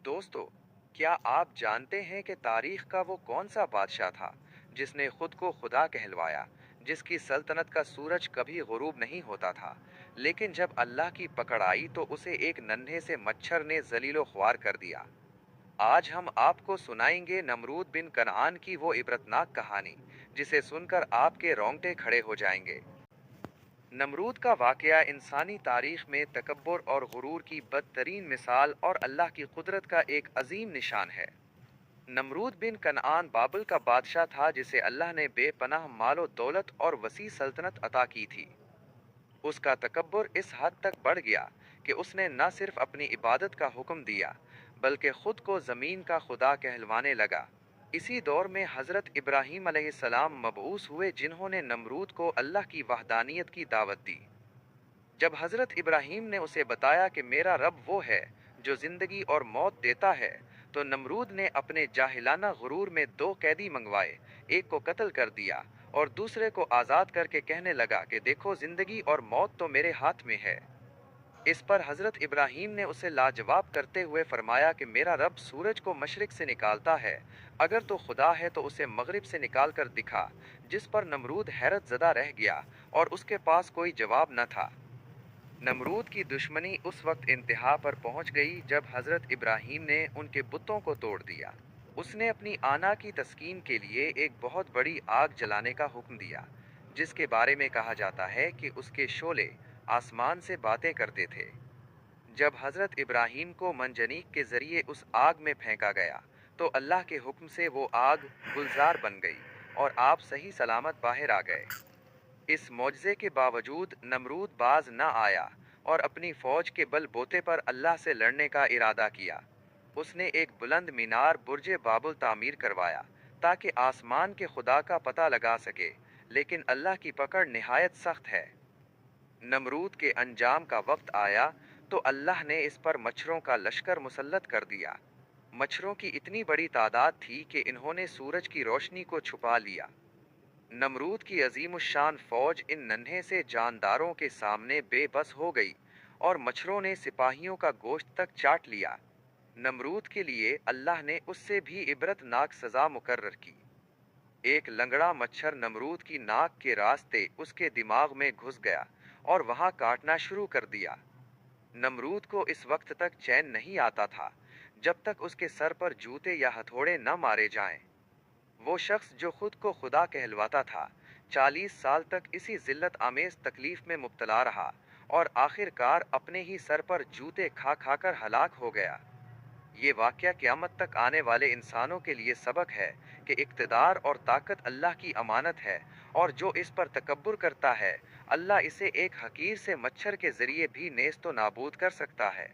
दोस्तों, क्या आप जानते हैं कि तारीख का वो कौन सा बादशाह था जिसने खुद को खुदा कहलवाया, जिसकी सल्तनत का सूरज कभी गुरूब नहीं होता था, लेकिन जब अल्लाह की पकड़ आई तो उसे एक नन्हे से मच्छर ने जलीलो ख्वार कर दिया। आज हम आपको सुनाएंगे नमरूद बिन कनान की वो इबरतनाक कहानी, जिसे सुनकर आपके रोंगटे खड़े हो जाएंगे। नमरूद का वाकया इंसानी तारीख में तकब्बुर और गुरूर की बदतरीन मिसाल और अल्लाह की कुदरत का एक अजीम निशान है। नमरूद बिन कनान बाबल का बादशाह था जिसे अल्लाह ने बेपनाह मालो दौलत और वसी सल्तनत अता की थी। उसका तकब्बुर इस हद तक बढ़ गया कि उसने न सिर्फ अपनी इबादत का हुक्म दिया, बल्कि खुद को ज़मीन का खुदा कहलवाने लगा। इसी दौर में हज़रत इब्राहीम अलैहिस्सलाम मबऊस हुए, जिन्होंने नमरूद को अल्लाह की वहदानियत की दावत दी। जब हज़रत इब्राहीम ने उसे बताया कि मेरा रब वो है जो ज़िंदगी और मौत देता है, तो नमरूद ने अपने जाहिलाना गुरूर में दो कैदी मंगवाए, एक को कत्ल कर दिया और दूसरे को आज़ाद करके कहने लगा कि देखो, ज़िंदगी और मौत तो मेरे हाथ में है। इस पर हज़रत इब्राहीम ने उसे लाजवाब करते हुए फरमाया कि मेरा रब सूरज को मशरिक से निकालता है, अगर तो खुदा है तो उसे मगरिब से निकाल कर दिखा। जिस पर नमरूद हैरत ज़दा रह गया और उसके पास कोई जवाब न था। नमरूद की दुश्मनी उस वक्त इंतहा पर पहुंच गई जब हज़रत इब्राहीम ने उनके बुतों को तोड़ दिया। उसने अपनी आना की तस्कीन के लिए एक बहुत बड़ी आग जलाने का हुक्म दिया, जिसके बारे में कहा जाता है कि उसके शोले आसमान से बातें करते थे। जब हज़रत इब्राहीम को मंजनीक के ज़रिए उस आग में फेंका गया, तो अल्लाह के हुक्म से वो आग गुलजार बन गई और आप सही सलामत बाहर आ गए। इस मौजज़े के बावजूद नमरूद बाज न आया और अपनी फौज के बल बोते पर अल्लाह से लड़ने का इरादा किया। उसने एक बुलंद मीनार बुर्ज बाबुल तामीर करवाया ताकि आसमान के खुदा का पता लगा सके, लेकिन अल्लाह की पकड़ निहायत सख्त है। नमरूद के अंजाम का वक्त आया तो अल्लाह ने इस पर मच्छरों का लश्कर मुसल्लत कर दिया। मच्छरों की इतनी बड़ी तादाद थी कि इन्होंने सूरज की रोशनी को छुपा लिया। नमरूद की अजीमुशान फौज इन नन्हे से जानदारों के सामने बेबस हो गई और मच्छरों ने सिपाहियों का गोश्त तक चाट लिया। नमरूद के लिए अल्लाह ने उससे भी इबरतनाक सजा मुकर्रर की। एक लंगड़ा मच्छर नमरूद की नाक के रास्ते उसके दिमाग में घुस गया और वहां काटना शुरू कर दिया। नमरूद को इस वक्त तक चैन नहीं आता था जब तक उसके सर पर जूते या हथौड़े न मारे जाएं। वो शख्स जो खुद को खुदा कहलवाता था, 40 साल तक इसी जिल्लत आमेज तकलीफ में मुब्तला रहा और आखिरकार अपने ही सर पर जूते खा खाकर हलाक हो गया। ये वाकया क़यामत तक आने वाले इंसानों के लिए सबक है कि इक़्तिदार और ताकत अल्लाह की अमानत है, और जो इस पर तकब्बुर करता है, अल्लाह इसे एक हकीर से मच्छर के ज़रिए भी नेस्तो नाबूद कर सकता है।